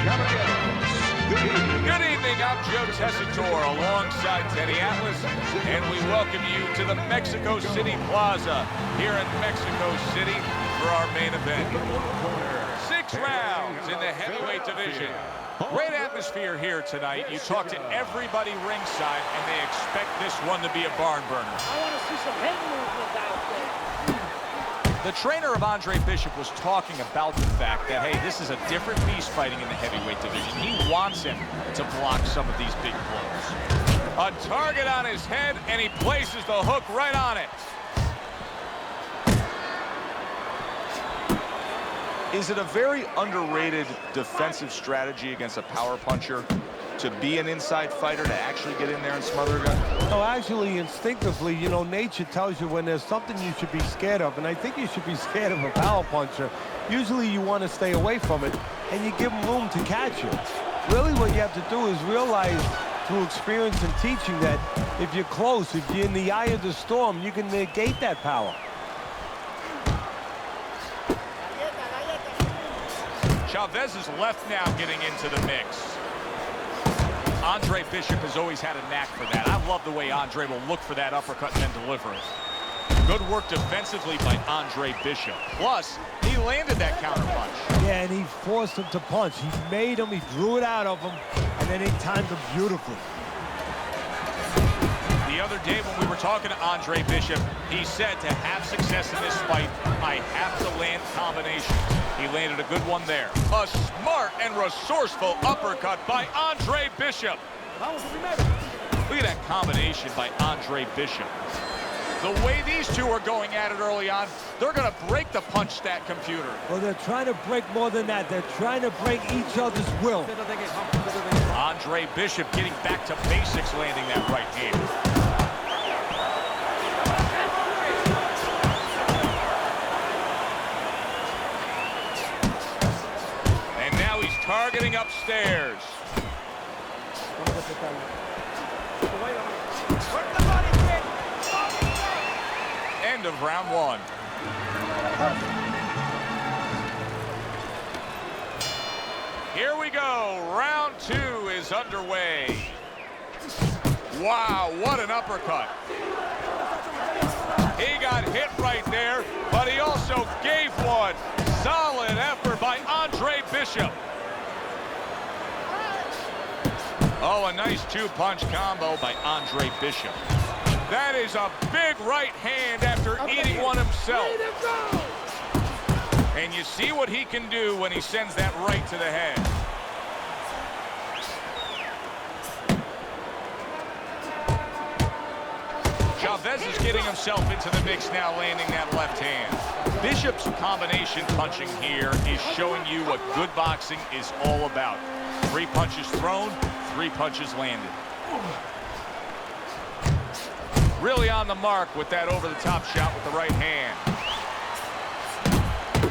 Good evening, I'm Joe Tessitore alongside Teddy Atlas, and we welcome you to the Mexico City Plaza here in Mexico City for our main event. 6 rounds in the heavyweight division. Great atmosphere here tonight. You talk to everybody ringside, and they expect this one to be a barn burner. I want to see some head movement out there. The trainer of Andre Bishop was talking about the fact that, hey, this is a different beast fighting in the heavyweight division. He wants him to block some of these big blows. A target on his head, and he places the hook right on it. Is it a very underrated defensive strategy against a power puncher to be an inside fighter, to actually get in there and smother a guy? No, actually, instinctively, you know, nature tells you when there's something you should be scared of, and I think you should be scared of a power puncher. Usually you want to stay away from it, and you give them room to catch you. Really what you have to do is realize through experience and teaching that if you're close, if you're in the eye of the storm, you can negate that power. Chavez's left now getting into the mix. Andre Bishop has always had a knack for that. I love the way Andre will look for that uppercut and then deliver it. Good work defensively by Andre Bishop. Plus, he landed that counter punch. Yeah, and he forced him to punch. He made him, he drew it out of him, and then he timed him beautifully. The other day when we were talking to Andre Bishop, he said to have success in this fight, I have to land combinations. He landed a good one there. A smart and resourceful uppercut by Andre Bishop. Look at that combination by Andre Bishop. The way these two are going at it early on, they're going to break the punch stat computer. Well, they're trying to break more than that. They're trying to break each other's will. Andre Bishop getting back to basics, landing that right hand. Targeting upstairs. End of round 1. Here we go. Round 2 is underway. Wow, what an uppercut. He got hit right there, but he also gave one. Solid effort by Andre Bishop. Oh, a nice 2-punch combo by Andre Bishop. That is a big right hand after eating one himself. And you see what he can do when he sends that right to the head. Chavez is getting himself into the mix now, landing that left hand. Bishop's combination punching here is showing you what good boxing is all about. 3 punches thrown, 3 punches landed. Really on the mark with that over-the-top shot with the right hand.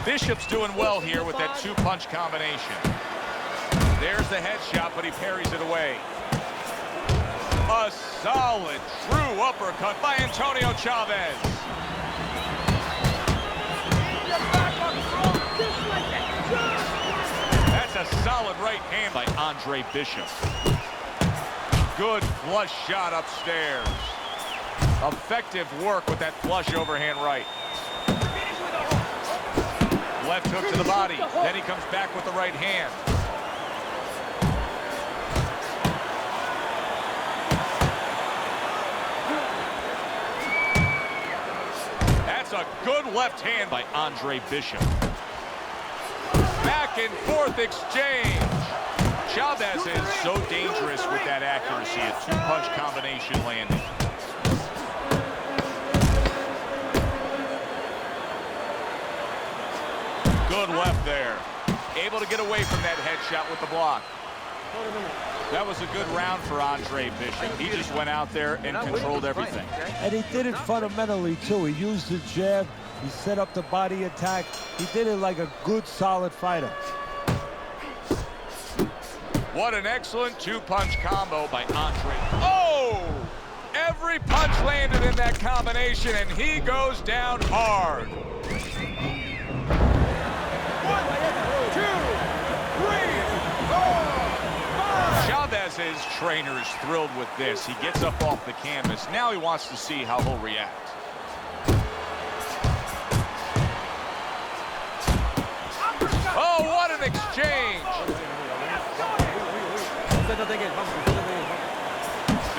Bishop's doing well here with that 2-punch combination. There's the headshot, but he parries it away. A solid, true uppercut by Antonio Chavez. That's a solid right hand by Andre Bishop. Good flush shot upstairs. Effective work with that flush overhand right. Left hook to the body. Then he comes back with the right hand. That's a good left hand by Andre Bishop. Back and forth exchange. Chavez is so dangerous with that accuracy. A 2-punch combination landing. Good left there. Able to get away from that headshot with the block. That was a good round for Andre Bishop. He just went out there and controlled everything. And he did it fundamentally, too. He used the jab. He set up the body attack. He did it like a good, solid fighter. What an excellent 2-punch combo by Andre. Oh! Every punch landed in that combination, and he goes down hard. 1, 2, 3, 4. His trainer is thrilled with this. He gets up off the canvas. Now he wants to see how he'll react. Oh, what an exchange!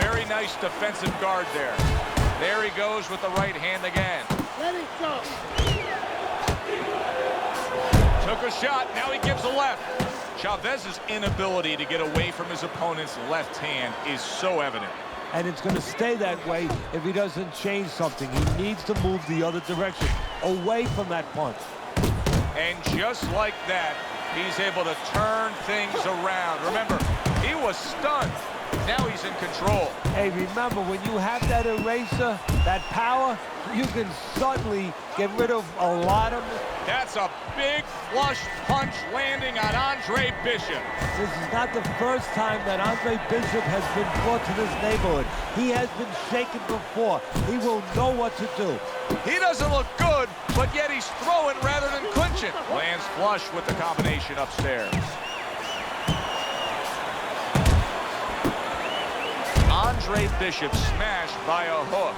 Very nice defensive guard there. There he goes with the right hand again. Let it go. Took a shot, now he gives a left. Chavez's inability to get away from his opponent's left hand is so evident. And it's going to stay that way if he doesn't change something. He needs to move the other direction, away from that punch. And just like that, he's able to turn things around. Remember, he was stunned. Now he's in control. Hey, remember, when you have that eraser, that power, you can suddenly get rid of a lot of... That's a big flush punch landing on Andre Bishop. This is not the first time that Andre Bishop has been brought to this neighborhood. He has been shaken before. He will know what to do. He doesn't look good, but yet he's throwing rather than clinching. Lands flush with the combination upstairs. Andre Bishop smashed by a hook.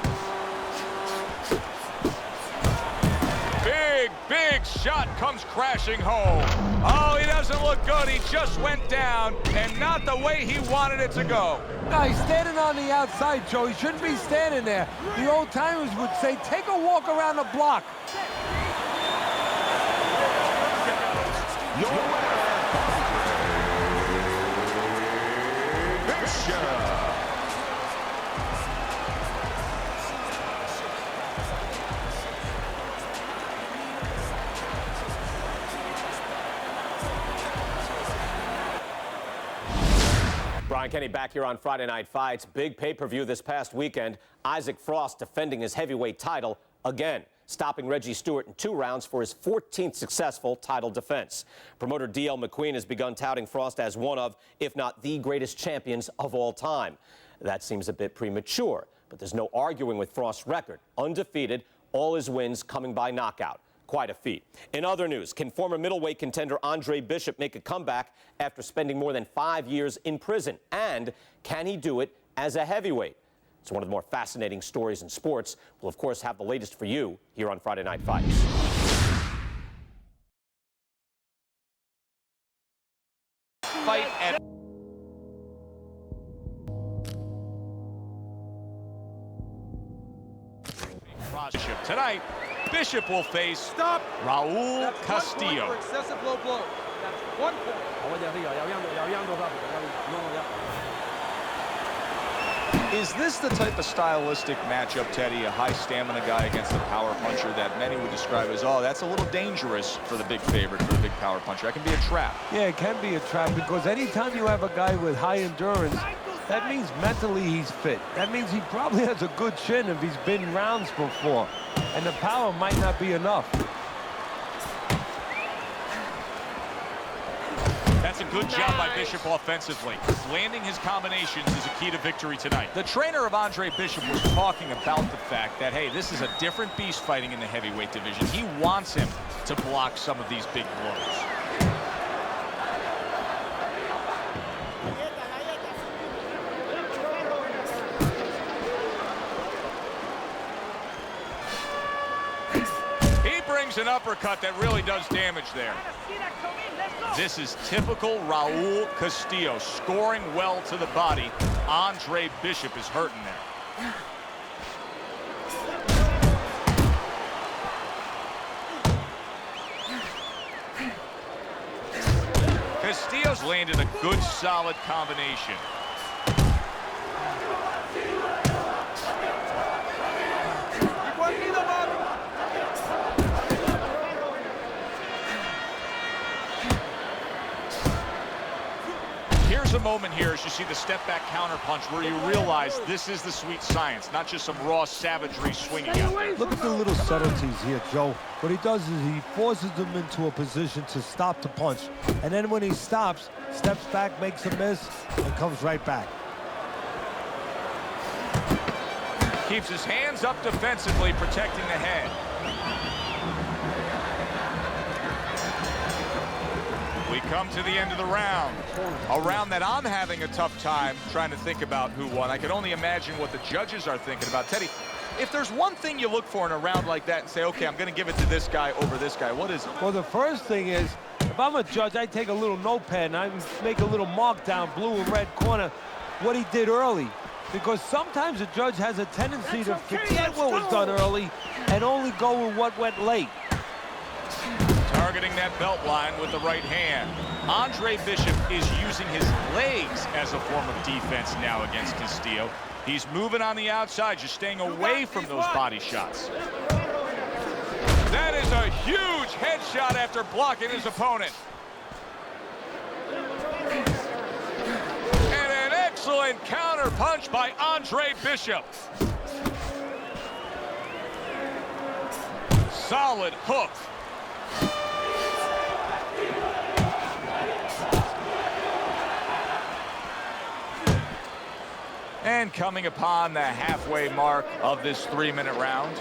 Big shot comes crashing home. Oh, he doesn't look good. He just went down, and not the way he wanted it to go. No, he's standing on the outside, Joe. He shouldn't be standing there. The old-timers would say, take a walk around the block. Brian Kenny back here on Friday Night Fights. Big pay-per-view this past weekend. Isaac Frost defending his heavyweight title again, stopping Reggie Stewart in 2 rounds for his 14th successful title defense. Promoter D.L. McQueen has begun touting Frost as one of, if not the greatest champions of all time. That seems a bit premature, but there's no arguing with Frost's record. Undefeated, all his wins coming by knockout. Quite a feat. In other news, can former middleweight contender Andre Bishop make a comeback after spending more than 5 years in prison? And can he do it as a heavyweight? It's one of the more fascinating stories in sports. We'll, of course, have the latest for you here on Friday Night Fights. Fight at Bishop. Tonight, Bishop will face Raul Castillo. For excessive low blow. That's 1 point. Is this the type of stylistic matchup, Teddy, a high stamina guy against a power puncher that many would describe as, oh, that's a little dangerous for the big favorite, for the big power puncher? That can be a trap. Yeah, it can be a trap because anytime you have a guy with high endurance, that means mentally he's fit. That means he probably has a good chin if he's been rounds before. And the power might not be enough. That's a good job by Bishop offensively. Landing his combinations is a key to victory tonight. The trainer of Andre Bishop was talking about the fact that, hey, this is a different beast fighting in the heavyweight division. He wants him to block some of these big blows. An uppercut that really does damage there. This is typical Raul Castillo, scoring well to the body. Andre Bishop is hurting there. Castillo's landed a good, solid combination. Here's a moment here as you see the step-back counterpunch where you realize this is the sweet science, not just some raw savagery swinging out there. Look at the little subtleties here, Joe. What he does is he forces them into a position to stop the punch. And then when he stops, steps back, makes a miss, and comes right back. Keeps his hands up defensively, protecting the head. We come to the end of the round. A round that I'm having a tough time trying to think about who won. I can only imagine what the judges are thinking about. Teddy, if there's one thing you look for in a round like that and say, okay, I'm going to give it to this guy over this guy, what is it? Well, the first thing is, if I'm a judge, I take a little notepad and I make a little mark down blue and red corner what he did early. Because sometimes a judge has a tendency to forget what was done early and only go with what went late. Targeting that belt line with the right hand. Andre Bishop is using his legs as a form of defense now against Castillo. He's moving on the outside, just staying away from those body shots. That is a huge headshot after blocking his opponent. And an excellent counter punch by Andre Bishop. Solid hook. And coming upon the halfway mark of this 3-minute round.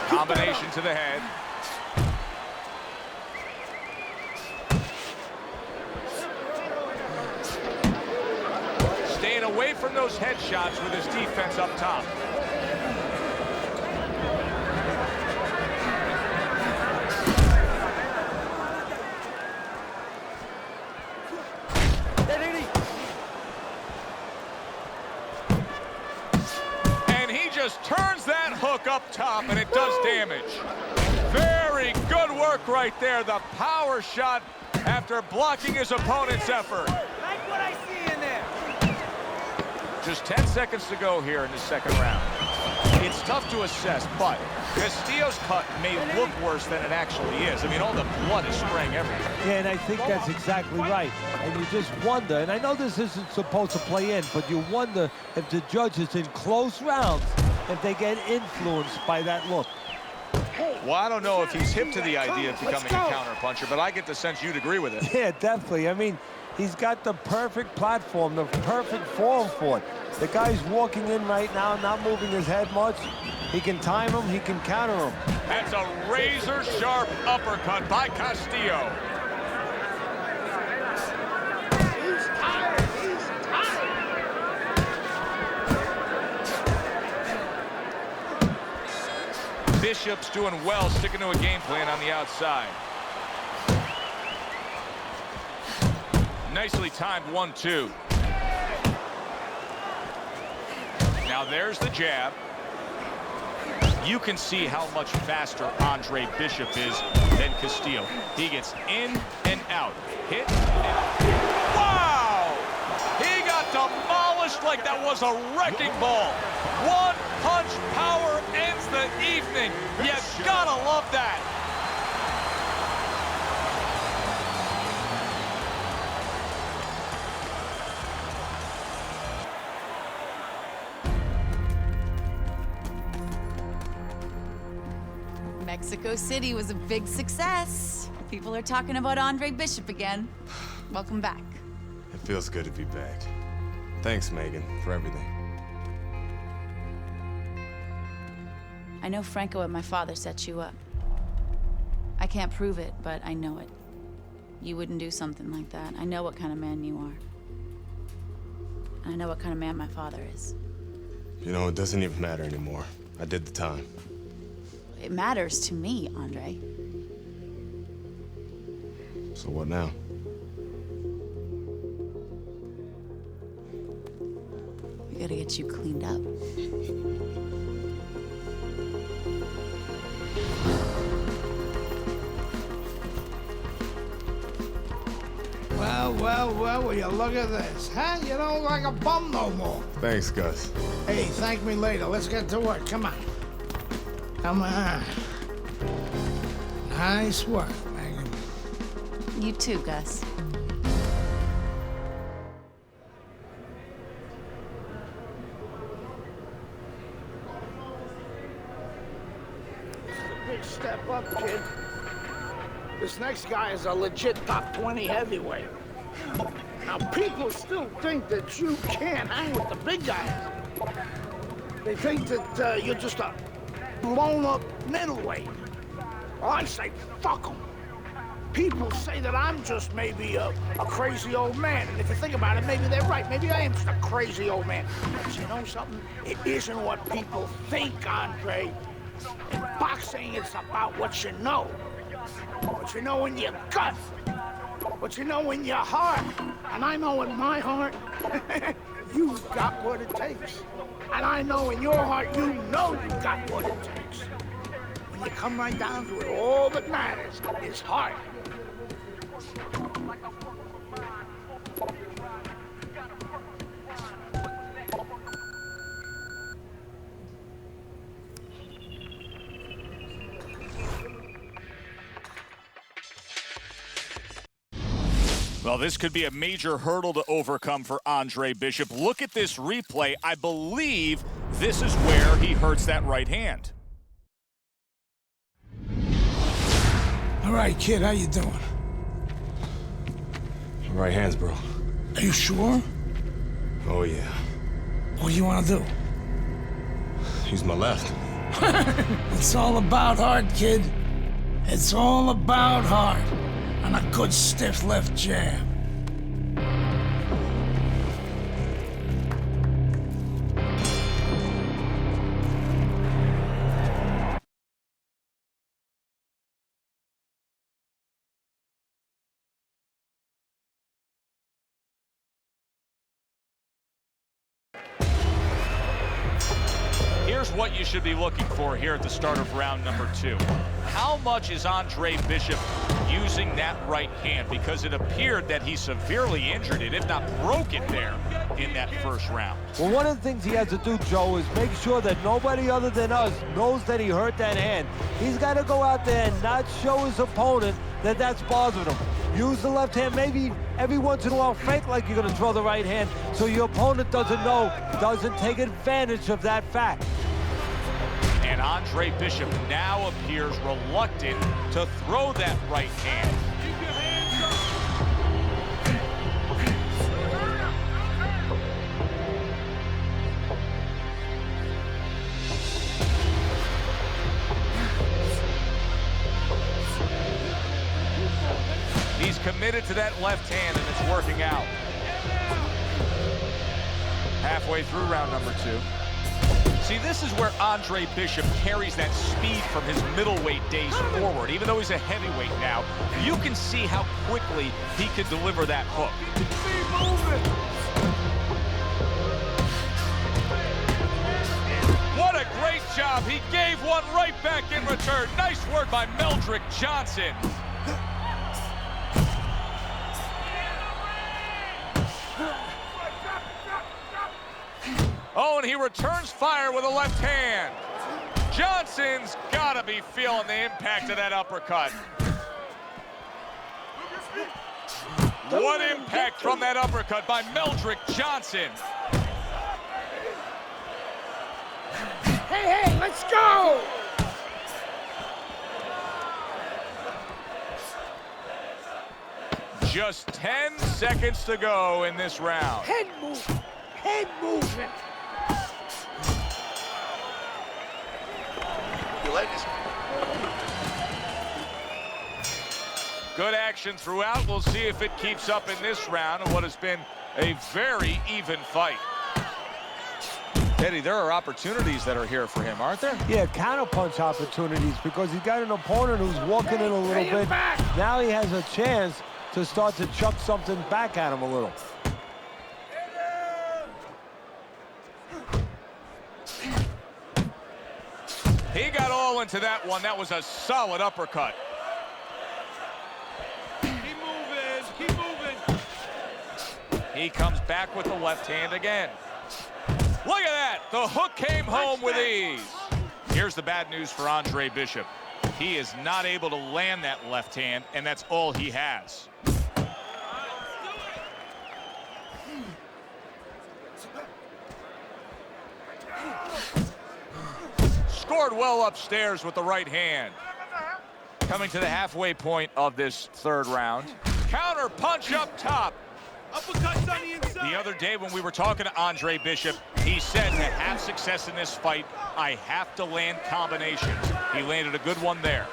Combination to the head. Staying away from those headshots with his defense up top. Just turns that hook up top, and it does damage. Very good work right there. The power shot after blocking his opponent's effort. Like what I see in there. Just 10 seconds to go here in the second round. It's tough to assess, but Castillo's cut may look worse than it actually is. I mean, all the blood is spraying everywhere. Yeah, and I think that's exactly right. And you just wonder, and I know this isn't supposed to play in, but you wonder if the judges in close rounds, if they get influenced by that look. Well, I don't know if he's hip to the idea of becoming a counter-puncher, but I get the sense you'd agree with it. Yeah, definitely. I mean, he's got the perfect platform, the perfect form for it. The guy's walking in right now, not moving his head much. He can time him, he can counter him. That's a razor-sharp uppercut by Castillo. He's tired. He's tired. Bishop's doing well, sticking to a game plan on the outside. Nicely timed 1-2. Now there's the jab. You can see how much faster Andre Bishop is than Castillo. He gets in and out. Hit and out. Wow! He got demolished like that was a wrecking ball. One punch power ends the evening. You gotta love that. Mexico City was a big success. People are talking about Andre Bishop again. Welcome back. It feels good to be back. Thanks, Megan, for everything. I know Franco and my father set you up. I can't prove it, but I know it. You wouldn't do something like that. I know what kind of man you are. And I know what kind of man my father is. You know, it doesn't even matter anymore. I did the time. It matters to me, Andre. So what now? We gotta get you cleaned up. Well, will you look at this, huh? You don't look like a bum no more. Thanks, Gus. Hey, thank me later. Let's get to work. Come on. Come on. Nice work, Megan. You too, Gus. Big step up, kid. This next guy is a legit top 20 heavyweight. Now, people still think that you can't hang with the big guys. They think that you're just a blown-up middleweight. Well, I say, fuck them. People say that I'm just maybe a crazy old man, and if you think about it, maybe they're right. Maybe I am just a crazy old man. But you know something? It isn't what people think, Andre. In boxing, it's about what you know. What you know in your gut. What you know in your heart. And I know in my heart, you've got what it takes. And I know in your heart, you know you've got what it takes. When you come right down to it, all that matters is heart. Well, this could be a major hurdle to overcome for Andre Bishop. Look at this replay. I believe this is where he hurts that right hand. All right, kid, how you doing? Right hands, bro. Are you sure? Oh, yeah. What do you want to do? Use my left. It's all about heart, kid. It's all about heart. And a good stiff left jab. Here's what you should be looking for here at the start of round number 2. How much is Andre Bishop using that right hand? Because it appeared that he severely injured it, if not broke it there in that first round. Well, one of the things he has to do, Joe, is make sure that nobody other than us knows that he hurt that hand. He's got to go out there and not show his opponent that that's bothering him. Use the left hand, maybe every once in a while fake like you're going to throw the right hand so your opponent doesn't know, doesn't take advantage of that fact. And Andre Bishop now appears reluctant to throw that right hand. He's committed to that left hand, and it's working out. Halfway through round number 2. See, this is where Andre Bishop carries that speed from his middleweight days forward. Even though he's a heavyweight now, you can see how quickly he can deliver that hook. What a great job. He gave one right back in return. Nice work by Meldrick Johnson. Oh, and he returns fire with a left hand. Johnson's gotta be feeling the impact of that uppercut. What impact from that uppercut by Meldrick Johnson. Hey, let's go! Just 10 seconds to go in this round. Head movement. Head movement. Good action throughout. We'll see if it keeps up in this round of what has been a very even fight. Eddie, there are opportunities that are here for him, aren't there? Yeah, counterpunch opportunities because he's got an opponent who's walking in a little bit. Now he has a chance to start to chuck something back at him a little. He got all into that one. That was a solid uppercut. Keep moving. He comes back with the left hand again. Look at that. The hook came home with ease. Here's the bad news for Andre Bishop. He is not able to land that left hand, and that's all he has. Scored well upstairs with the right hand. Coming to the halfway point of this third round. Counter punch up top. Uppercuts on the inside. The other day when we were talking to Andre Bishop, he said to have success in this fight, I have to land combinations. He landed a good one there.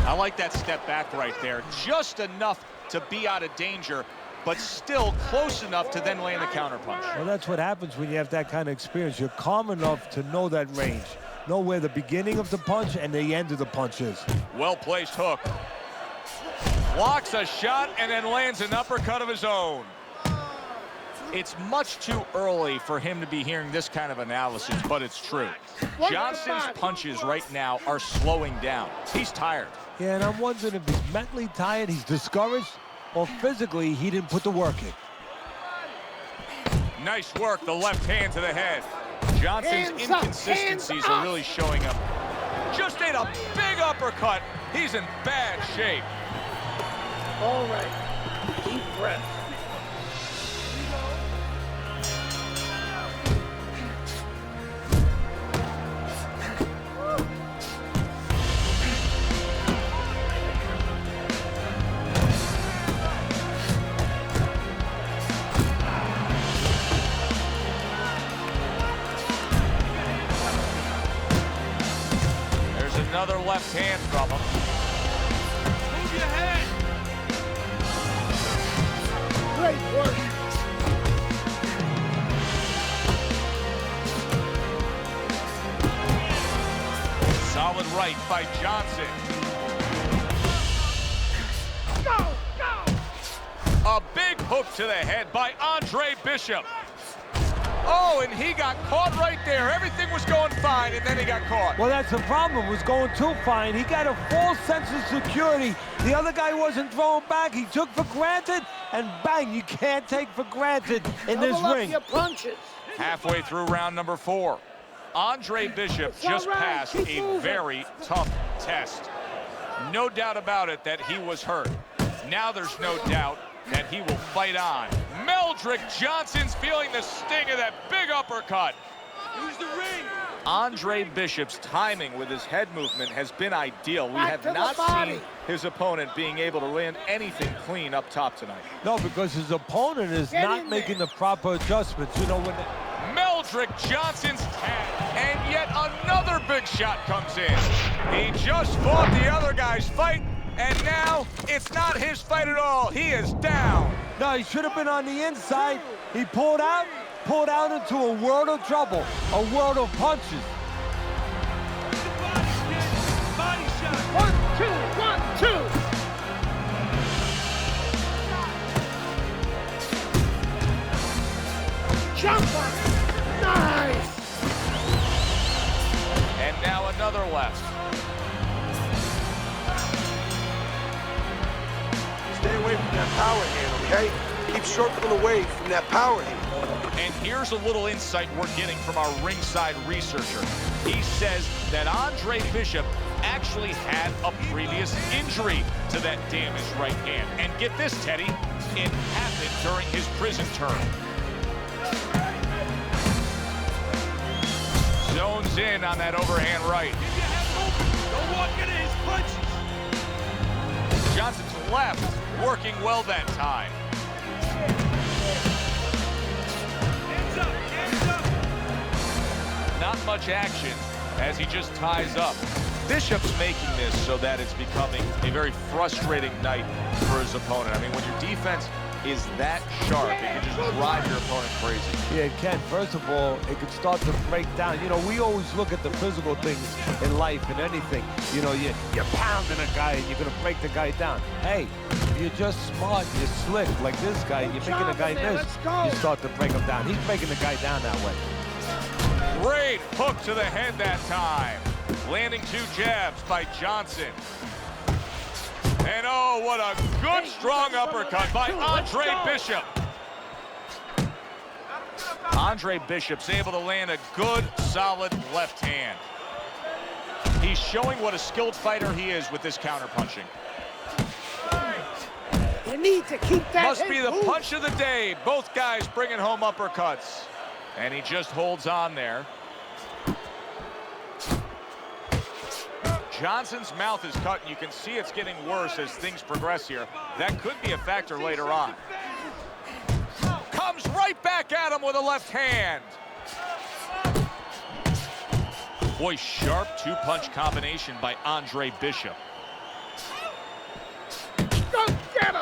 I like that step back right there. Just enough to be out of danger, but still close enough to then land the counterpunch. Well, that's what happens when you have that kind of experience. You're calm enough to know that range. Know where the beginning of the punch and the end of the punch is. Well-placed hook. Blocks a shot and then lands an uppercut of his own. It's much too early for him to be hearing this kind of analysis, but it's true. Johnson's punches right now are slowing down. He's tired. Yeah, and I'm wondering if he's mentally tired, he's discouraged, or physically he didn't put the work in. Nice work, the left hand to the head. Johnson's inconsistencies are really showing up. Just ate a big uppercut. He's in bad shape. All right. Deep breath. There's another left hand from him. Move your head. Great work. Solid right by Johnson. Go, go. A big hook to the head by Andre Bishop. Oh, and he got caught right there. Everything was going fine, and then he got caught. Well, that's the problem. It was going too fine. He got a false sense of security. The other guy wasn't throwing back. He took for granted, and bang, you can't take for granted in this Double up ring. your punches. Halfway through round number 4. Andre Bishop just passed a very tough test. No doubt about it that he was hurt. Now there's no doubt that he will fight on. Meldrick Johnson's feeling the sting of that big uppercut. Use the ring. Andre Bishop's timing with his head movement has been ideal. We Back have to the not body. seen his opponent being able to land anything clean up top tonight. No, because his opponent is Get not in making there. the proper adjustments. You know, when Meldrick Johnson's tag, and yet another big shot comes in. He just fought the other guy's fight, and now it's not his fight at all. He is down. No, he should have been on the inside. He pulled out into a world of trouble, a world of punches. Body shot. 1, 2, 1, 2. Jump on it. Nice. And now another left. Stay away from that power hand, okay? Keep circling away from that power hand. And here's a little insight we're getting from our ringside researcher. He says that Andre Bishop actually had a previous injury to that damaged right hand. And get this, Teddy, it happened during his prison term. Zones in on that overhand right. Keep your head open. Don't walk into his punches. Johnson's left, working well that time. Hands up. Hands up. Not much action as he just ties up. Bishop's making this so that it's becoming a very frustrating night for his opponent. I mean, when your defense is that sharp, it can just drive your opponent crazy. Yeah, it can. First of all, it can start to break down. You know, we always look at the physical things in life and anything. You know, you're pounding a guy and you're going to break the guy down. Hey, if you're just smart, you're slick like this guy, you're making a guy miss, you start to break him down. He's breaking the guy down that way. Great hook to the head that time. Landing 2 jabs by Johnson. And oh, what a good, strong uppercut by Andre Bishop. Andre Bishop's able to land a good, solid left hand. He's showing what a skilled fighter he is with this counterpunching. You need to keep that Must be head the moving. punch of the day. Both guys bringing home uppercuts. And he just holds on there. Johnson's mouth is cut, and you can see it's getting worse as things progress here. That could be a factor later on. Comes right back at him with a left hand. Boy, sharp two-punch combination by Andre Bishop.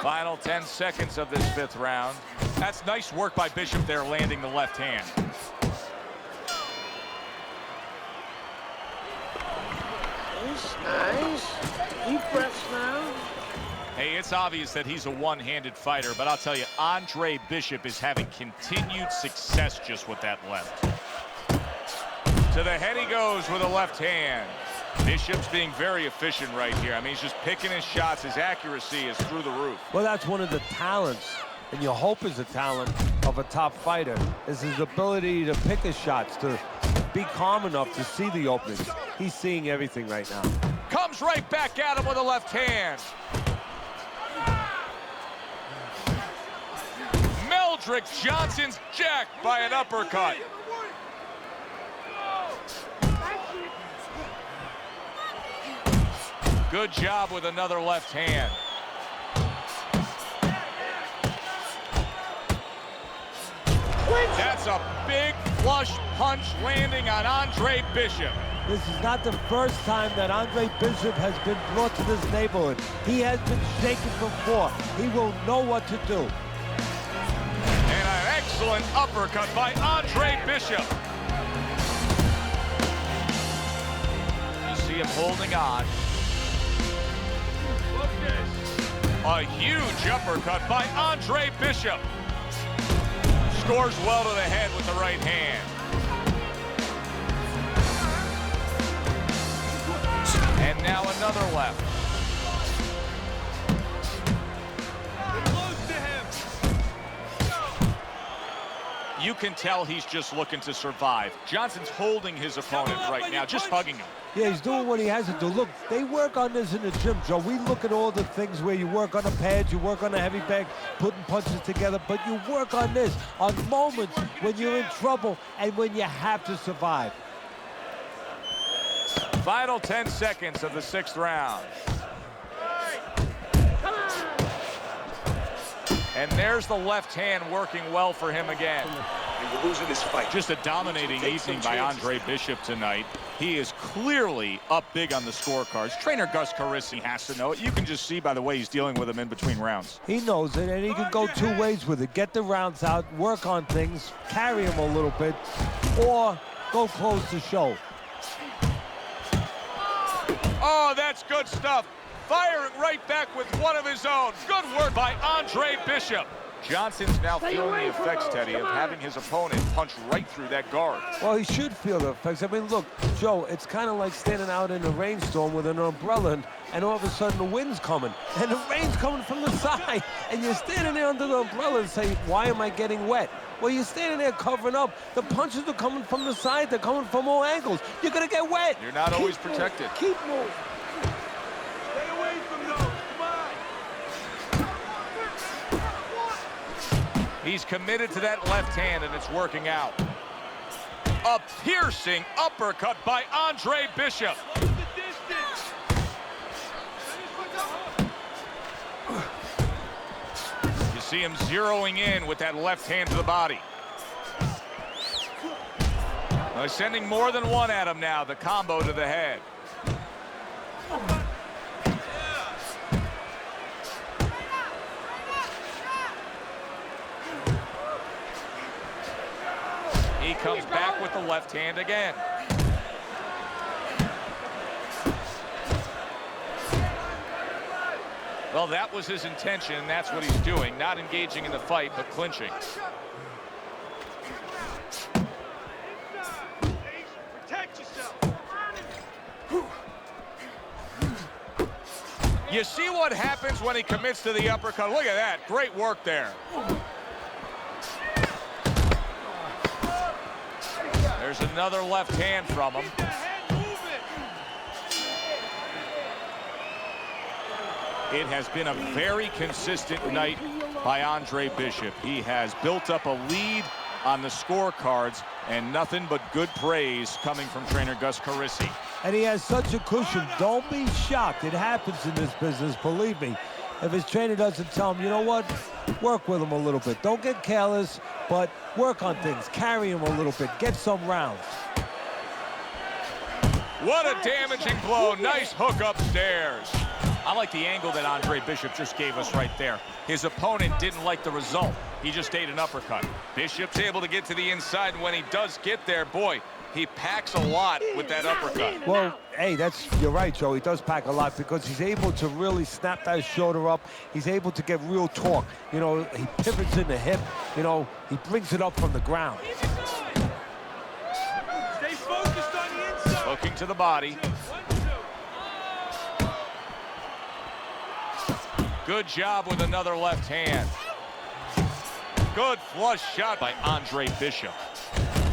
Final 10 seconds of this 5th round. That's nice work by Bishop there, landing the left hand. Nice. Deep breaths now. Hey, it's obvious that he's a one-handed fighter, but I'll tell you, Andre Bishop is having continued success just with that left. To the head he goes with a left hand. Bishop's being very efficient right here. I mean, he's just picking his shots. His accuracy is through the roof. Well, that's one of the talents, and you hope is a talent of a top fighter, is his ability to pick his shots, to be calm enough to see the openings. He's seeing everything right now. Comes right back at him with a left hand. Meldrick Johnson's jacked by an uppercut. Good job with another left hand. That's a big flush punch landing on Andre Bishop. This is not the first time that Andre Bishop has been brought to this neighborhood. He has been shaken before. He will know what to do. And an excellent uppercut by Andre Bishop. You see him holding on. A huge uppercut by Andre Bishop. Scores well to the head with the right hand. And now another left. Close to him. You can tell he's just looking to survive. Johnson's holding his opponent right now, just hugging him. Yeah, he's doing what he has to do. Look, they work on this in the gym, Joe. We look at all the things where you work on the pads, you work on the heavy bag, putting punches together, but you work on this on moments when you're in trouble and when you have to survive. Final 10 seconds of the 6th round. And there's the left hand working well for him again. You're losing this fight. Just a dominating evening by Andre Bishop tonight. He is clearly up big on the scorecards. Trainer Gus Carisi has to know it. You can just see by the way he's dealing with him in between rounds. He knows it, and he can go two ways with it. Get the rounds out, work on things, carry him a little bit, or go close the show. Oh, that's good stuff. Firing right back with one of his own. Good work by Andre Bishop. Johnson's now feeling the effects, Teddy, of having his opponent punch right through that guard. Well, he should feel the effects. I mean, look, Joe, it's kind of like standing out in a rainstorm with an umbrella, and all of a sudden the wind's coming, and the rain's coming from the side, and you're standing there under the umbrella and say, why am I getting wet? Well, you're standing there covering up. The punches are coming from the side. They're coming from all angles. You're going to get wet. You're not always protected. Keep moving. Stay away from those. Come on. He's committed to that left hand, and it's working out. A piercing uppercut by Andre Bishop. Close the distance. You see him zeroing in with that left hand to the body. Well, he's sending more than one at him now, the combo to the head. He comes back with the left hand again. Well, that was his intention, and that's what he's doing. Not engaging in the fight, but clinching. Protect yourself. You see what happens when he commits to the uppercut. Look at that. Great work there. There's another left hand from him. Keep the head moving. It has been a very consistent night by Andre Bishop. He has built up a lead on the scorecards, and nothing but good praise coming from trainer Gus Carisi. And he has such a cushion. Don't be shocked. It happens in this business, believe me. If his trainer doesn't tell him, you know what, work with him a little bit. Don't get careless, but work on things. Carry him a little bit. Get some rounds. What a damaging blow. Nice hook upstairs. I like the angle that Andre Bishop just gave us right there. His opponent didn't like the result. He just ate an uppercut. Bishop's able to get to the inside, and when he does get there, boy, he packs a lot with that uppercut. Well, hey, you're right, Joe. He does pack a lot because he's able to really snap that shoulder up. He's able to get real torque. You know, he pivots in the hip. You know, he brings it up from the ground. Stay focused on the inside. Looking to the body. Good job with another left hand. Good flush shot by Andre Bishop.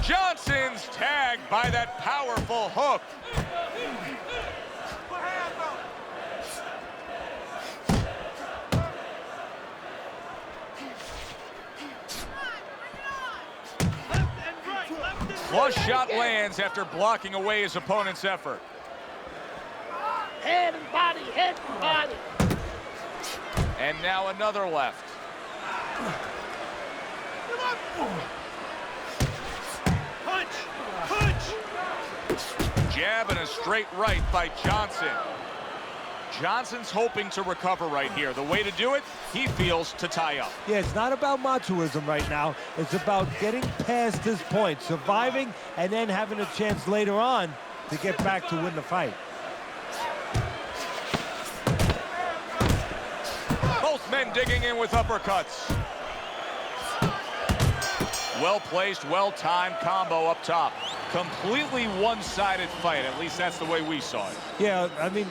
Johnson's tagged by that powerful hook. Flush shot lands after blocking away his opponent's effort. Head and body, head and body. And now another left. Punch! Punch! Jab and a straight right by Johnson. Johnson's hoping to recover right here. The way to do it, he feels, to tie up. Yeah, it's not about machoism right now. It's about getting past this point, surviving, and then having a chance later on to get back to win the fight. Both men digging in with uppercuts. Well-placed, well-timed combo up top. Completely one-sided fight. At least that's the way we saw it. Yeah, I mean,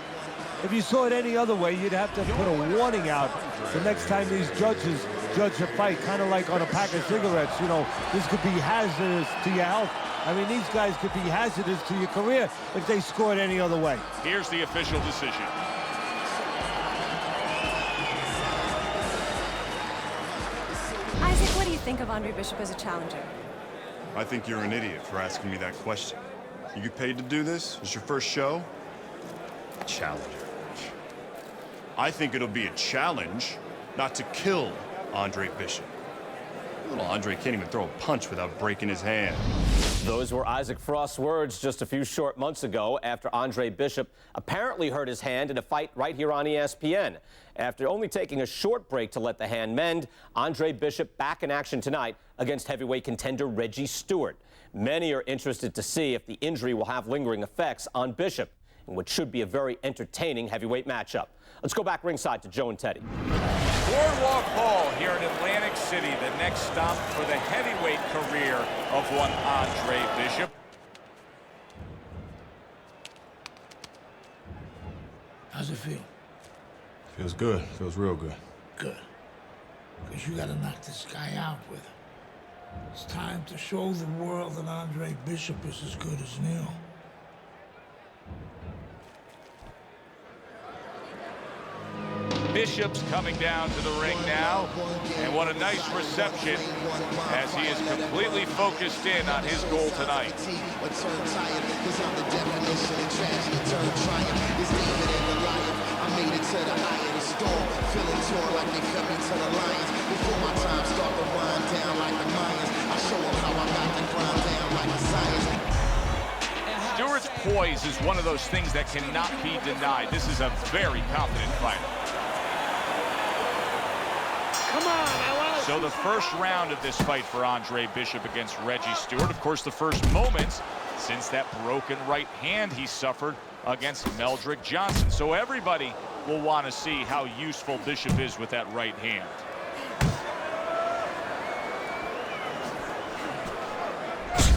if you saw it any other way, you'd have to put a warning out the next time these judges judge a fight, kind of like on a pack of cigarettes. You know, this could be hazardous to your health. I mean, these guys could be hazardous to your career if they scored any other way. Here's the official decision. Isaac, what do you think of Andre Bishop as a challenger? I think you're an idiot for asking me that question. You get paid to do this? It's your first show? Challenger. I think it'll be a challenge not to kill Andre Bishop. Little Andre can't even throw a punch without breaking his hand. Those were Isaac Frost's words just a few short months ago after Andre Bishop apparently hurt his hand in a fight right here on ESPN. After only taking a short break to let the hand mend, Andre Bishop back in action tonight against heavyweight contender Reggie Stewart. Many are interested to see if the injury will have lingering effects on Bishop in what should be a very entertaining heavyweight matchup. Let's go back ringside to Joe and Teddy. Boardwalk Hall here in Atlantic City, the next stop for the heavyweight career of one Andre Bishop. How's it feel? Feels good. Feels real good. Good. Because you gotta knock this guy out with him. It's time to show the world that Andre Bishop is as good as new. Bishop's coming down to the ring now, and what a nice reception as he is completely focused in on his goal tonight. Stewart's poise is one of those things that cannot be denied. This is a very confident fighter. Come on, I want to... So the first round of this fight for Andre Bishop against Reggie Stewart, of course, the first moments since that broken right hand he suffered against Meldrick Johnson. So everybody will want to see how useful Bishop is with that right hand.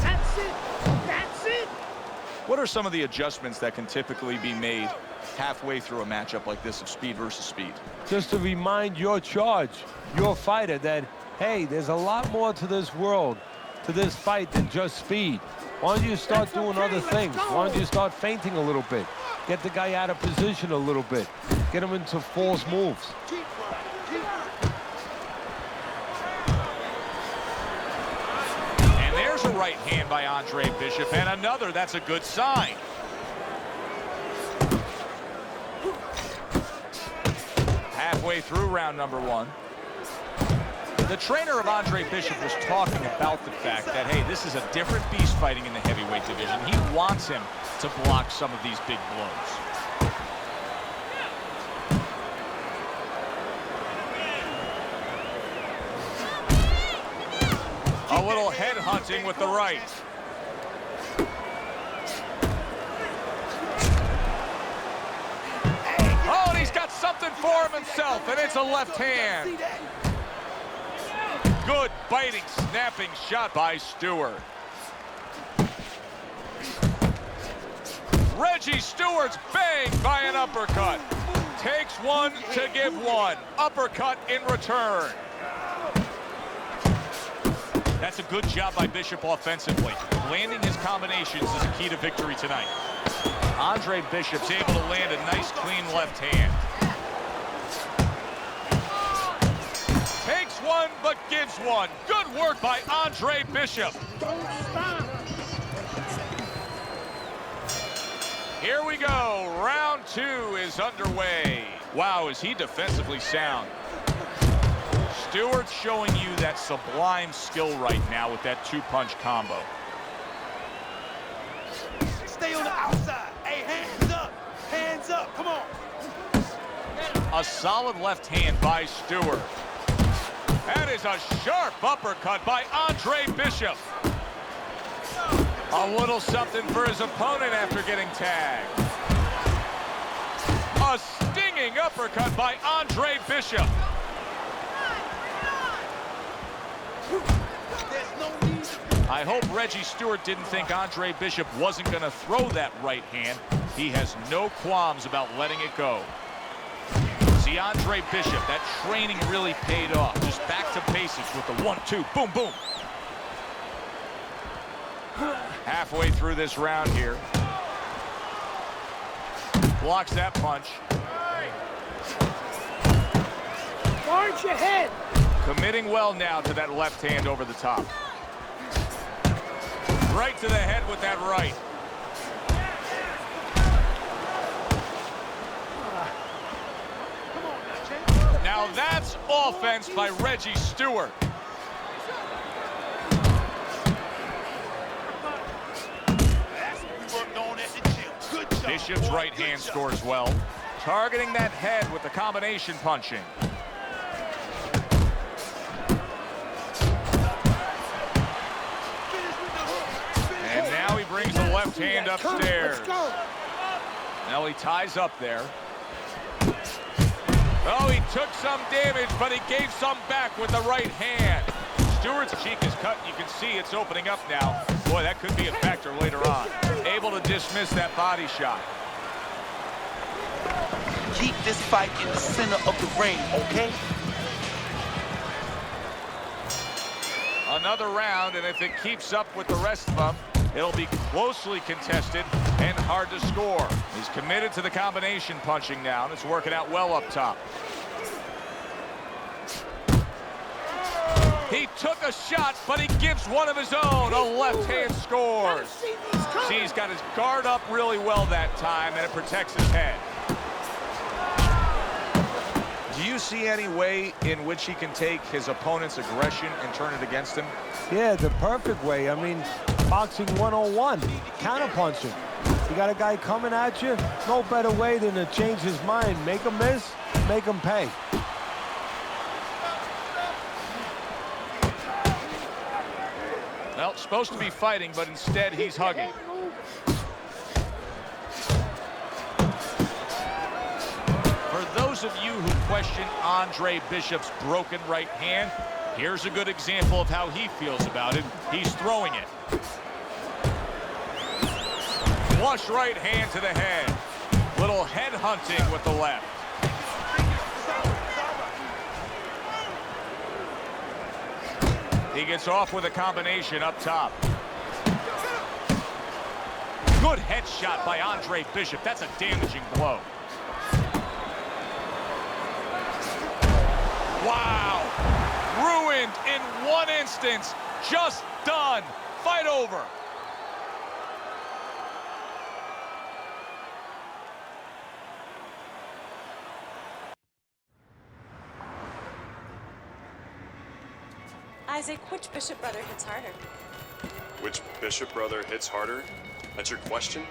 That's it! That's it! What are some of the adjustments that can typically be made halfway through a matchup like this of speed versus speed? Just to remind your charge, your fighter, that, hey, there's a lot more to this world, to this fight than just speed. Why don't you start doing other things? Why don't you start feinting a little bit? Get the guy out of position a little bit. Get him into false moves. And there's a right hand by Andre Bishop, and another. That's a good sign. halfway through round number 1. The trainer of Andre Bishop was talking about the fact that, hey, this is a different beast fighting in the heavyweight division. He wants him to block some of these big blows. A little head hunting with the right. Oh, and he's got something for him himself, and it's a left hand. Good biting, snapping shot by Stewart. Reggie Stewart's banged by an uppercut. Takes one to give one. Uppercut in return. That's a good job by Bishop offensively. Landing his combinations is a key to victory tonight. Andre Bishop's able to land a nice, clean left hand. Takes one, but gives one. Good work by Andre Bishop. Don't stop. Here we go. Round 2 is underway. Wow, is he defensively sound. Stewart's showing you that sublime skill right now with that 2-punch combo. Stay on the outside. Hey, hands up. Hands up. Come on. A solid left hand by Stewart. That is a sharp uppercut by Andre Bishop. A little something for his opponent after getting tagged. A stinging uppercut by Andre Bishop. I hope Reggie Stewart didn't think Andre Bishop wasn't going to throw that right hand. He has no qualms about letting it go. See, Andre Bishop, that training really paid off. Just back to basics with the 1-2, boom, boom. Halfway through this round here. Blocks that punch. Guard your head. Committing well now to that left hand over the top. Right to the head with that right. Now that's offense by Reggie Stewart. Bishop's right hand scores well. Targeting that head with the combination punching. And now he brings the left hand upstairs. Now he ties up there. Oh, he took some damage, but he gave some back with the right hand. Stewart's cheek is cut, and you can see it's opening up now. Boy, that could be a factor later on. Able to dismiss that body shot. Keep this fight in the center of the ring, okay? Another round, and if it keeps up with the rest of them, it'll be closely contested and hard to score. He's committed to the combination punching now, and it's working out well up top. He took a shot, but he gives one of his own. A left hand scores. See, he's got his guard up really well that time, and it protects his head. Do you see any way in which he can take his opponent's aggression and turn it against him? Yeah, the perfect way. I mean, boxing 101, counterpunching. You got a guy coming at you, no better way than to change his mind. Make him miss, make him pay. Well, supposed to be fighting, but instead he's hugging. For those of you who question Andre Bishop's broken right hand, here's a good example of how he feels about it. He's throwing it. Flush right hand to the head. Little head hunting with the left. He gets off with a combination up top. Good headshot by Andre Bishop. That's a damaging blow. Wow. Ruined in one instance. Just done. Fight over. Isaac, which Bishop brother hits harder? Which Bishop brother hits harder? That's your question?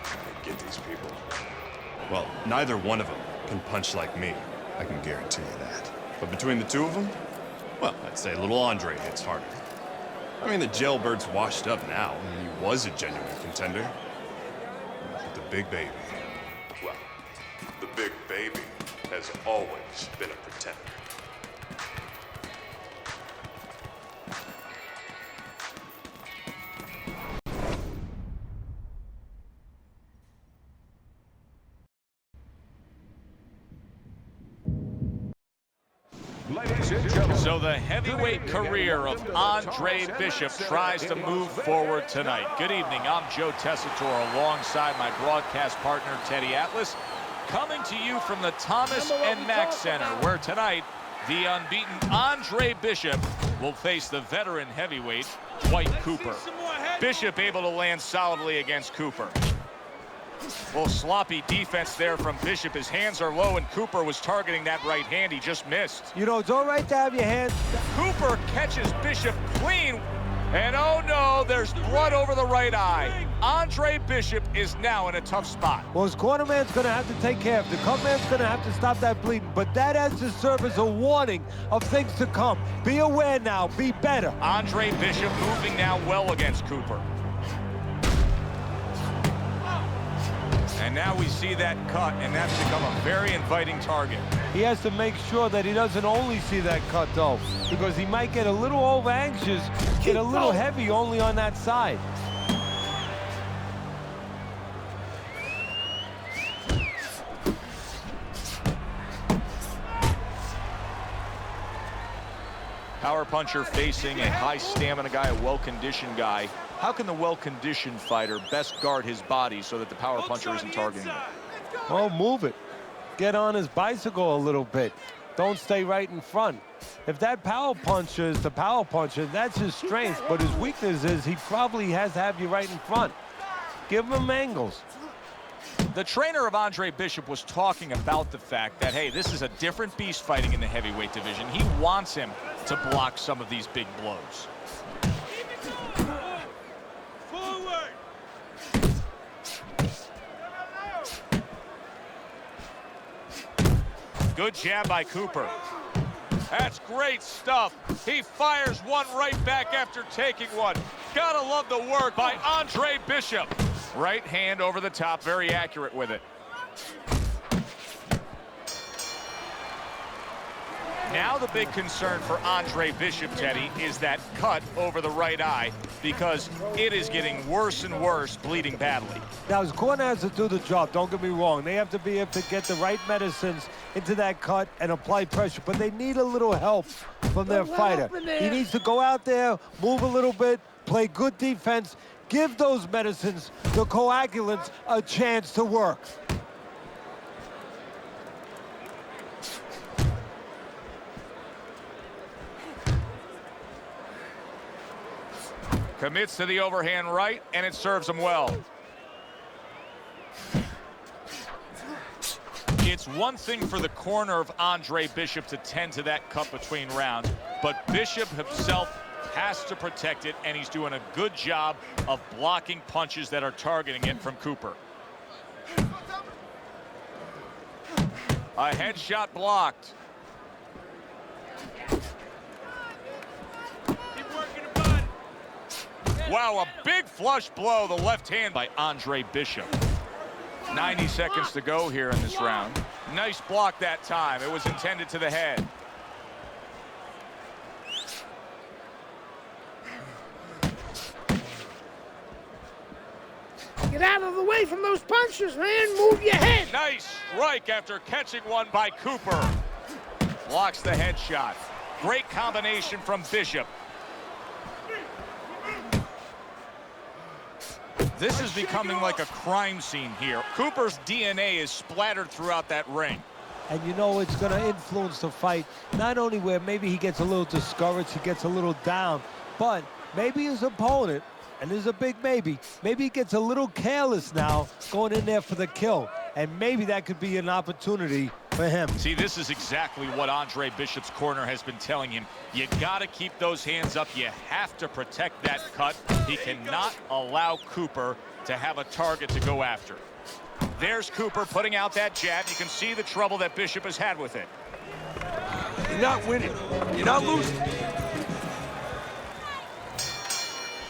I get these people. Well, neither one of them can punch like me. I can guarantee you that. But between the two of them, well, I'd say little Andre hits harder. I mean, the jailbird's washed up now. He was a genuine contender. But the big baby, well, the big baby has always been a pretender. So the heavyweight career of Andre Bishop tries to move forward tonight. Good evening, I'm Joe Tessitore alongside my broadcast partner Teddy Atlas, coming to you from the Thomas and Mack Center, where tonight the unbeaten Andre Bishop will face the veteran heavyweight Dwight Cooper. Bishop able to land solidly against Cooper. Well, sloppy defense there from Bishop. His hands are low, and Cooper was targeting that right hand. He just missed. You know, it's all right to have your hands. Cooper catches Bishop clean, and oh no, there's blood over the right eye. Andre Bishop is now in a tough spot. Well, his cornerman's going to have to take care of it. The cutman's going to have to stop that bleeding, but that has to serve as a warning of things to come. Be aware now. Be better. Andre Bishop moving now well against Cooper. And now we see that cut, and that's become a very inviting target. He has to make sure that he doesn't only see that cut, though, because he might get a little over-anxious, get a little heavy only on that side. Power puncher facing a high stamina guy, a well-conditioned guy. How can the well-conditioned fighter best guard his body so that the power puncher isn't targeting him? Well, move it. Get on his bicycle a little bit. Don't stay right in front. If that power puncher is the power puncher, that's his strength, but his weakness is he probably has to have you right in front. Give him angles. The trainer of Andre Bishop was talking about the fact that, hey, this is a different beast fighting in the heavyweight division. He wants him to block some of these big blows. Good jab by Cooper. That's great stuff. He fires one right back after taking one. Gotta love the work by Andre Bishop. Right hand over the top, very accurate with it. Now the big concern for Andre Bishop, Teddy, is that cut over the right eye, because it is getting worse and worse, bleeding badly. Now, his corner has to do the job, don't get me wrong. They have to be able to get the right medicines into that cut and apply pressure, but they need a little help from their fighter. He needs to go out there, move a little bit, play good defense, give those medicines, the coagulants, a chance to work. Commits to the overhand right, and it serves him well. It's one thing for the corner of Andre Bishop to tend to that cut between rounds, but Bishop himself has to protect it, and he's doing a good job of blocking punches that are targeting it from Cooper. A headshot blocked. Wow, a big flush blow, the left hand by Andre Bishop. 90 seconds to go here in this round. Nice block that time. It was intended to the head. Get out of the way from those punches, man. Move your head. Nice strike after catching one by Cooper. Blocks the headshot. Great combination from Bishop. This is becoming like a crime scene here. Cooper's DNA is splattered throughout that ring. And you know it's going to influence the fight, not only where maybe he gets a little discouraged, he gets a little down, but maybe his opponent, and there's a big maybe he gets a little careless now going in there for the kill. And maybe that could be an opportunity for him. See, this is exactly what Andre Bishop's corner has been telling him. You got to keep those hands up. You have to protect that cut. He cannot allow Cooper to have a target to go after. There's Cooper putting out that jab. You can see the trouble that Bishop has had with it. You're not winning. You're not losing.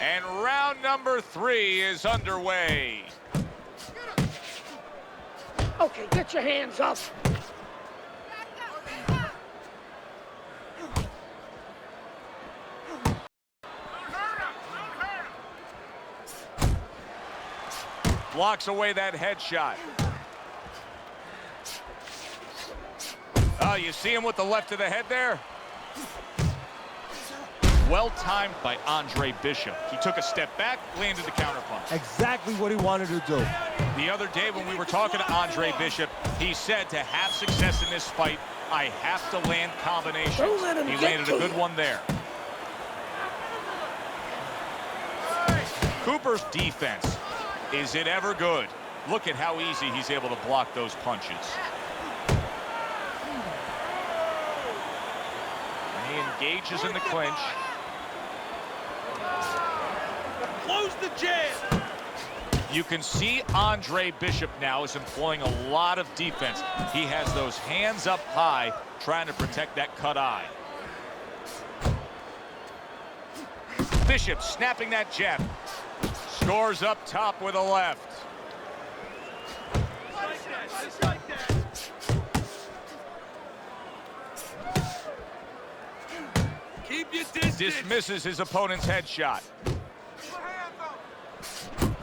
And round number 3 is underway. Okay, get your hands up. Blocks away that headshot. Oh, you see him with the left of the head there? Well timed by Andre Bishop. He took a step back, landed the counterpunch. Exactly what he wanted to do. The other day when we were talking to Andre Bishop, he said to have success in this fight, I have to land combinations. Don't let him He get landed to a good you. one there. Cooper's defense, is it ever good? Look at how easy he's able to block those punches. And he engages in the clinch. Close the jam. You can see Andre Bishop now is employing a lot of defense. He has those hands up high, trying to protect that cut eye. Bishop snapping that jab. Scores up top with a left. Just like that. Keep your distance. Dismisses his opponent's headshot.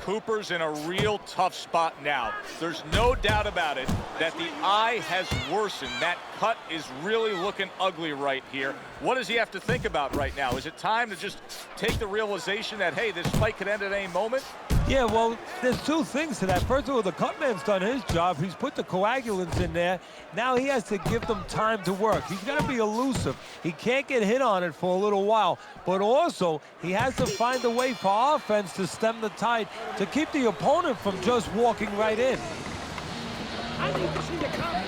Cooper's in a real tough spot now. There's no doubt about it that the eye has worsened. That cut is really looking ugly right here. What does he have to think about right now? Is it time to just take the realization that, hey, this fight could end at any moment? Yeah, well, there's two things to that. First of all, the cutman's done his job. He's put the coagulants in there. Now he has to give them time to work. He's got to be elusive. He can't get hit on it for a little while. But also, he has to find a way for offense to stem the tide, to keep the opponent from just walking right in. I need to see the count.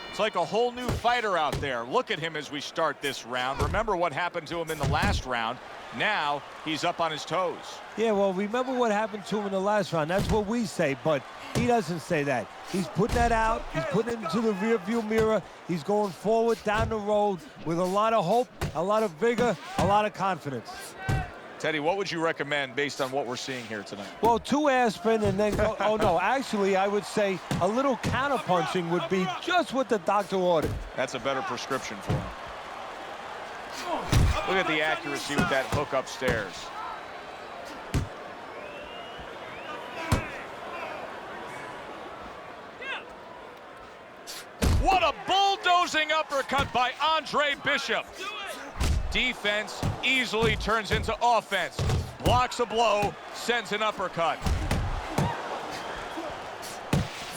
It's like a whole new fighter out there. Look at him as we start this round. Remember what happened to him in the last round. Now he's up on his toes. Yeah, well, remember what happened to him in the last round. That's what we say, but he doesn't say that. He's putting that out. He's putting it into the rearview mirror. He's going forward down the road with a lot of hope, a lot of vigor, a lot of confidence. Teddy, what would you recommend based on what we're seeing here tonight? Well, 2 aspirin and then go, oh no, actually I would say a little counterpunching would be just what the doctor ordered. That's a better prescription for him. Look at the accuracy with that hook upstairs. What a bulldozing uppercut by Andre Bishop. Defense easily turns into offense. Blocks a blow, sends an uppercut.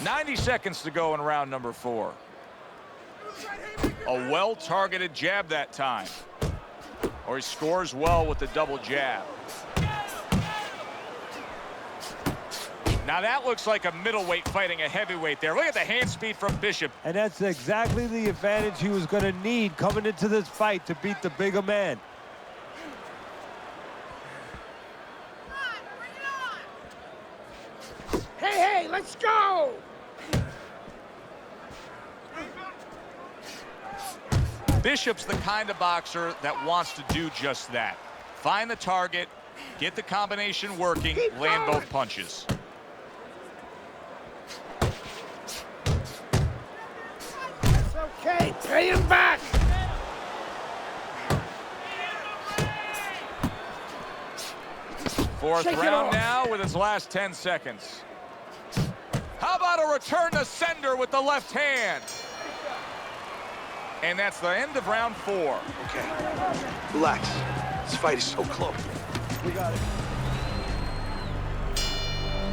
90 seconds to go in round number 4. A well-targeted jab that time. Or he scores well with the double jab. Now that looks like a middleweight fighting a heavyweight there. Look at the hand speed from Bishop. And that's exactly the advantage he was going to need coming into this fight to beat the bigger man. Hey, let's go! Bishop's the kind of boxer that wants to do just that. Find the target, get the combination working, land both punches. It's okay, pay him back! Fourth Shake it round off. now with its last 10 seconds. How about a return to sender with the left hand? And that's the end of round 4. Okay, relax. This fight is so close. We got it.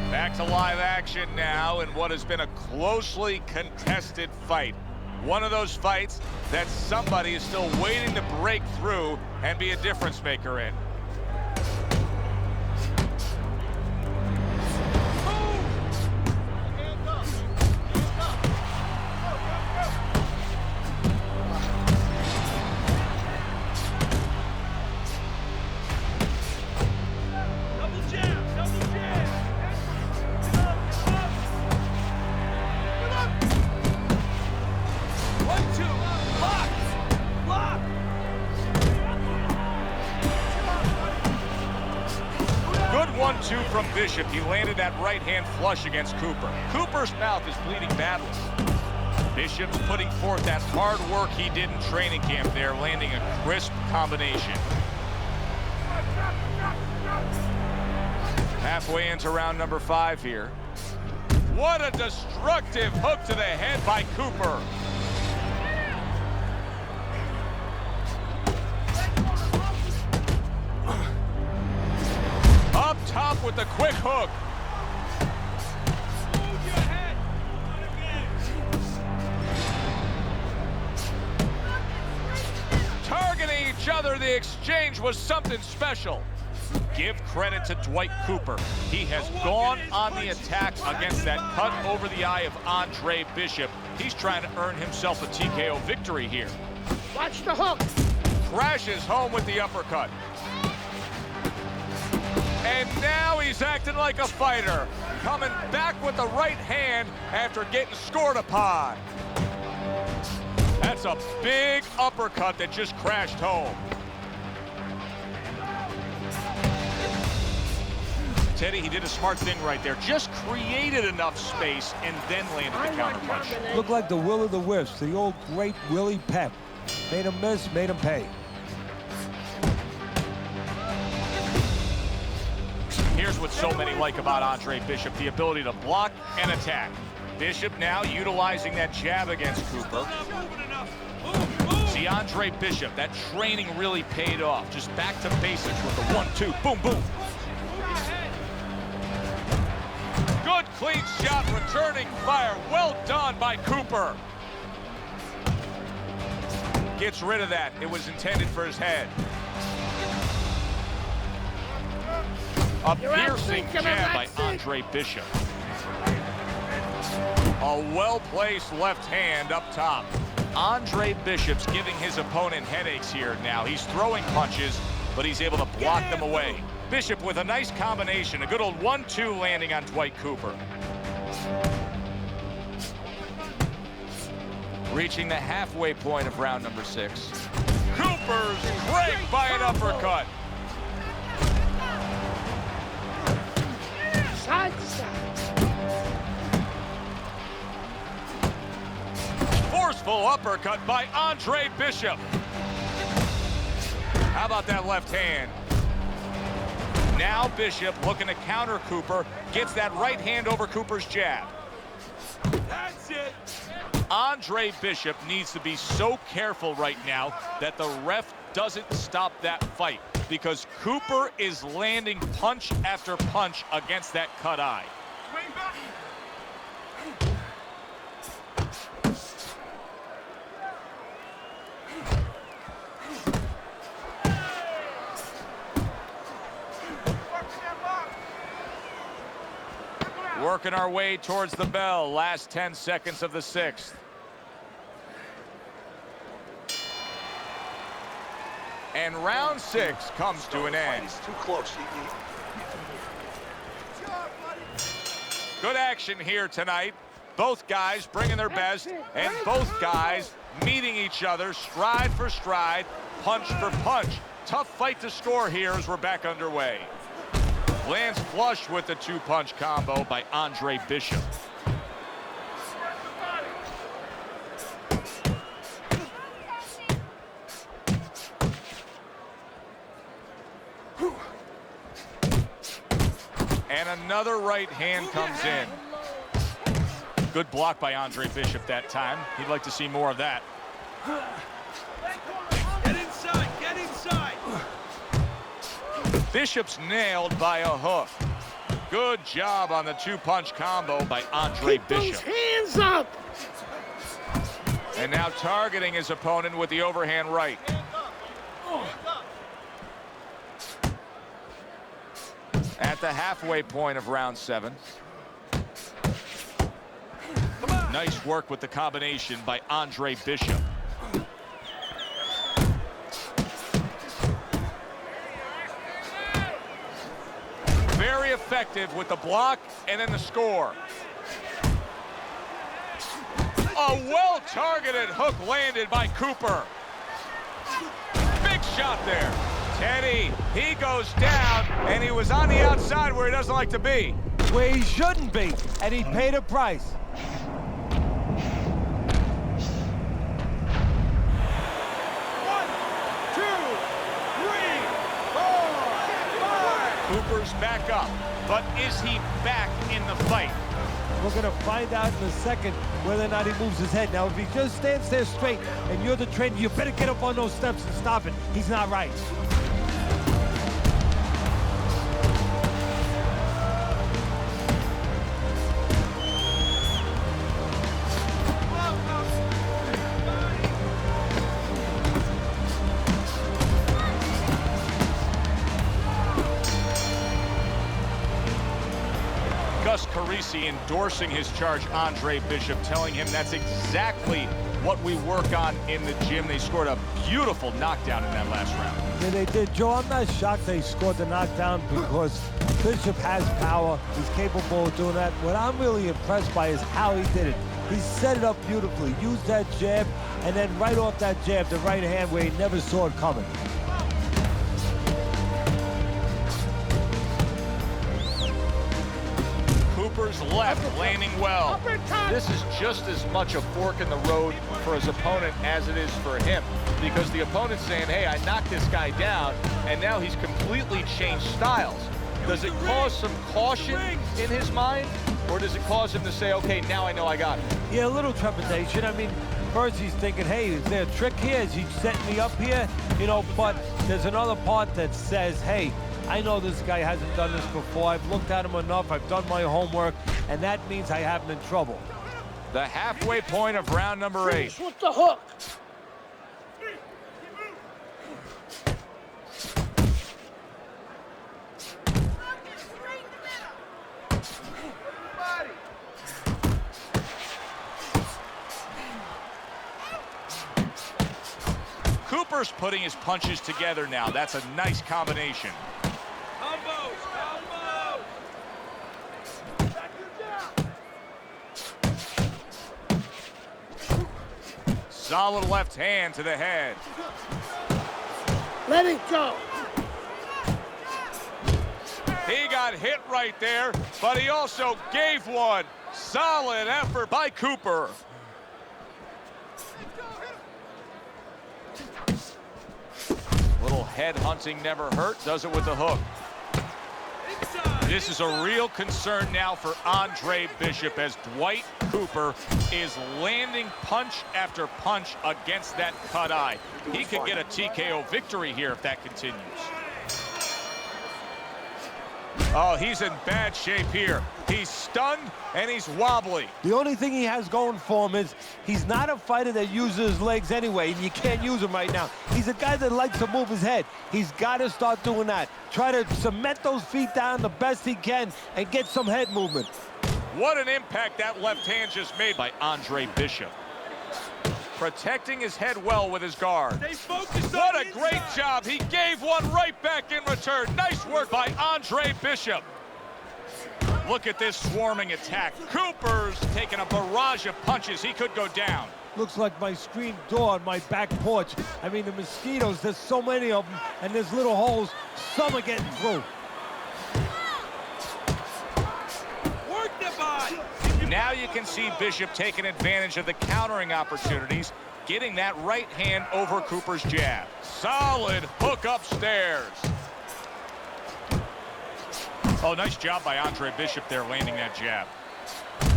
Back to live action now in what has been a closely contested fight. One of those fights that somebody is still waiting to break through and be a difference maker in. 1-2 from Bishop. He landed that right hand flush against Cooper. Cooper's mouth is bleeding badly. Bishop's putting forth that hard work he did in training camp there, landing a crisp combination. Halfway into round number 5 here. What a destructive hook to the head by Cooper. Up top with the quick hook. Targeting each other, the exchange was something special. Give credit to Dwight Cooper. He has gone on the attack against that cut over the eye of Andre Bishop. He's trying to earn himself a TKO victory here. Watch the hook. Crashes home with the uppercut. And now he's acting like a fighter, coming back with the right hand after getting scored upon. That's a big uppercut that just crashed home. Teddy, he did a smart thing right there. Just created enough space and then landed the counterpunch. Looked like the will of the wisps, the old great Willie Pep. Made him miss, made him pay. Here's what so many like about Andre Bishop, the ability to block and attack. Bishop now utilizing that jab against Cooper. See, Andre Bishop, that training really paid off. Just back to basics with the 1-2, boom, boom. Good clean shot, returning fire. Well done by Cooper. Gets rid of that. It was intended for his head. A piercing jab by Andre Bishop. A well-placed left hand up top. Andre Bishop's giving his opponent headaches here now. He's throwing punches, but he's able to block them away. Bishop with a nice combination, a good old 1-2 landing on Dwight Cooper. Reaching the halfway point of round number 6. Cooper's cranked by an uppercut. Side to side. Forceful uppercut by Andre Bishop. How about that left hand? Now Bishop looking to counter Cooper, gets that right hand over Cooper's jab. That's it. Andre Bishop needs to be so careful right now that the ref doesn't stop that fight, because Cooper is landing punch after punch against that cut eye. Working our way towards the bell. Last 10 seconds of the 6th. And round 6 comes to an end. Too close. Good action here tonight. Both guys bringing their best, and both guys meeting each other stride for stride, punch for punch. Tough fight to score here as we're back underway. Lands flush with the 2-punch combo by Andre Bishop. And another right hand comes in. Good block by Andre Bishop that time. He'd like to see more of that. Get inside, get inside. Bishop's nailed by a hook. Good job on the 2-punch combo by Andre Bishop. Keep those hands up. And now targeting his opponent with the overhand right. At the halfway point of round 7. Nice work with the combination by Andre Bishop. Very effective with the block and then the score. A well-targeted hook landed by Cooper. Big shot there. Teddy, he goes down, and he was on the outside where he doesn't like to be. Where he shouldn't be, and he paid a price. Cooper's back up, but is he back in the fight? We're going to find out in a second whether or not he moves his head. Now, if he just stands there straight and you're the trainer, you better get up on those steps and stop it. He's not right. Gus Carisi endorsing his charge, Andre Bishop, telling him that's exactly what we work on in the gym. They scored a beautiful knockdown in that last round. Yeah, they did. Joe, I'm not shocked they scored the knockdown because Bishop has power. He's capable of doing that. What I'm really impressed by is how he did it. He set it up beautifully, used that jab, and then right off that jab, the right hand where he never saw it coming. Cooper's left landing well. This is just as much a fork in the road for his opponent as it is for him, because the opponent's saying, hey, I knocked this guy down, and now he's completely changed styles. Does it cause some caution in his mind, or does it cause him to say, okay, now I know I got it? Yeah, a little trepidation. I mean, first he's thinking, hey, is there a trick here? Is he setting me up here? You know, but there's another part that says, hey, I know this guy hasn't done this before. I've looked at him enough. I've done my homework, and that means I have him in trouble. The halfway point of round number 8. Finish with the hook. Cooper's putting his punches together now. That's a nice combination. Combos, combos. Solid left hand to the head. Let it go. He got hit right there, but he also gave one. Solid effort by Cooper. Little head hunting never hurt, does it with the hook. This is a real concern now for Andre Bishop as Dwight Cooper is landing punch after punch against that cut eye. He could get a TKO victory here if that continues. Oh, he's in bad shape here. He's stunned and he's wobbly. The only thing he has going for him is he's not a fighter that uses his legs anyway, and you can't use him right now. He's a guy that likes to move his head. He's got to start doing that. Try to cement those feet down the best he can and get some head movement. What an impact that left hand just made by Andre Bishop. Protecting his head well with his guard. What a great job. He gave one right back in return. Nice work by Andre Bishop. Look at this swarming attack. Cooper's taking a barrage of punches. He could go down. Looks like my screen door on my back porch. I mean, the mosquitoes, there's so many of them, and there's little holes. Some are getting through. Work the body. Now you can see Bishop taking advantage of the countering opportunities, getting that right hand over Cooper's jab. Solid hook upstairs. Oh, nice job by Andre Bishop there, landing that jab.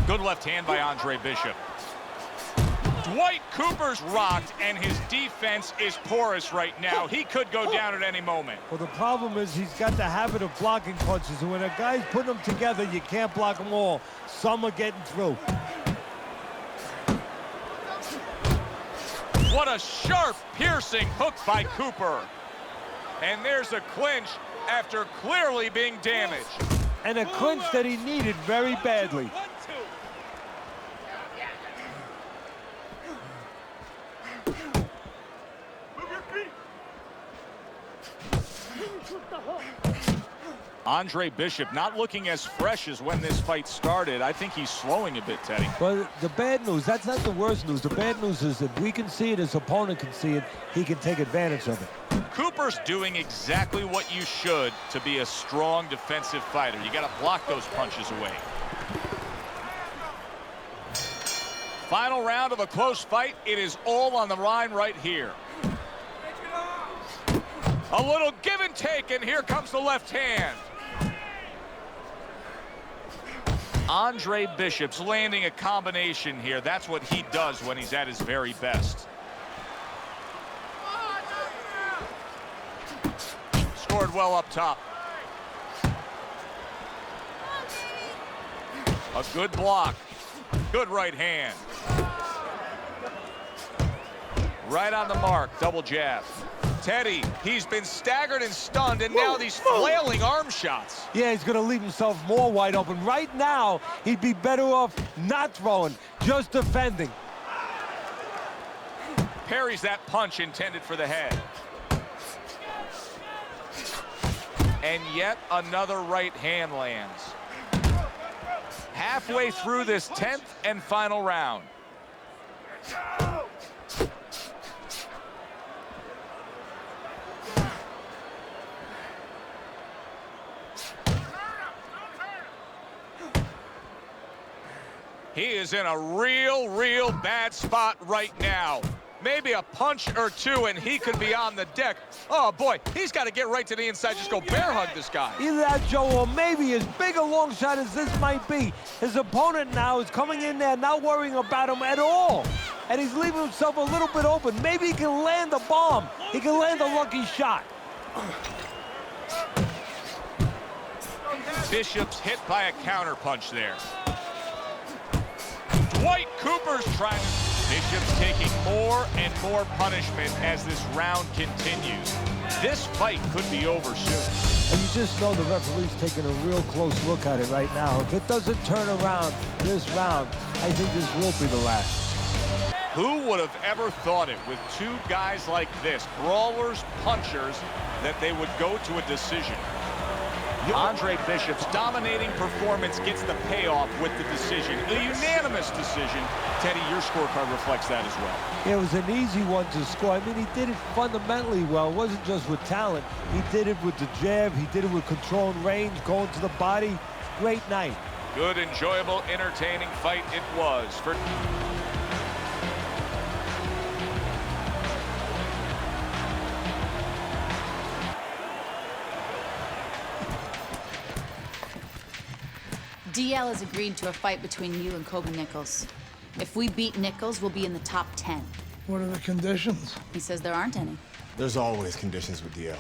Good left hand by Andre Bishop. Dwight Cooper's rocked, and his defense is porous right now. He could go down at any moment. Well, the problem is he's got the habit of blocking punches, and when a guy's putting them together, you can't block them all. Some are getting through. What a sharp, piercing hook by Cooper. And there's a clinch after clearly being damaged. And a clinch that he needed very badly. Andre Bishop not looking as fresh as when this fight started. I think he's slowing a bit, Teddy. But the bad news, that's not the worst news. The bad news is if we can see it, his opponent can see it, he can take advantage of it. Cooper's doing exactly what you should to be a strong defensive fighter. You got to block those punches away. Final round of a close fight. It is all on the line right here. A little give and take, and here comes the left hand. Andre Bishop's landing a combination here. That's what he does when he's at his very best. Scored well up top. A good block. Good right hand. Right on the mark. Double jab. Teddy, he's been staggered and stunned, and now these flailing arm shots. Yeah, he's going to leave himself more wide open. Right now, he'd be better off not throwing, just defending. Parries that punch intended for the head. And yet another right hand lands. Halfway through this 10th and final round. He is in a real bad spot right now. Maybe a punch or two and he could be on the deck. Oh boy, he's got to get right to the inside, just go bear hug this guy. Either that, Joe, or maybe as big a long shot as this might be, his opponent now is coming in there not worrying about him at all. And he's leaving himself a little bit open. Maybe he can land a bomb. He can land a lucky shot. Bishop's hit by a counter punch there. Dwight Cooper's trying to... Bishop's taking more and more punishment as this round continues. This fight could be over soon. And you just know the referee's taking a real close look at it right now. If it doesn't turn around this round, I think this will be the last. Who would have ever thought it with two guys like this, brawlers, punchers, that they would go to a decision? Andre Bishop's dominating performance gets the payoff with the decision. A unanimous decision. Teddy, your scorecard reflects that as well. Yeah, it was an easy one to score. I mean, he did it fundamentally well. It wasn't just with talent. He did it with the jab. He did it with control and range, going to the body. Great night. Good, enjoyable, entertaining fight it was. DL has agreed to a fight between you and Kobe Nichols. If we beat Nichols, we'll be in the top 10. What are the conditions? He says there aren't any. There's always conditions with DL.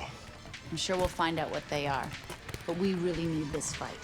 I'm sure we'll find out what they are. But we really need this fight.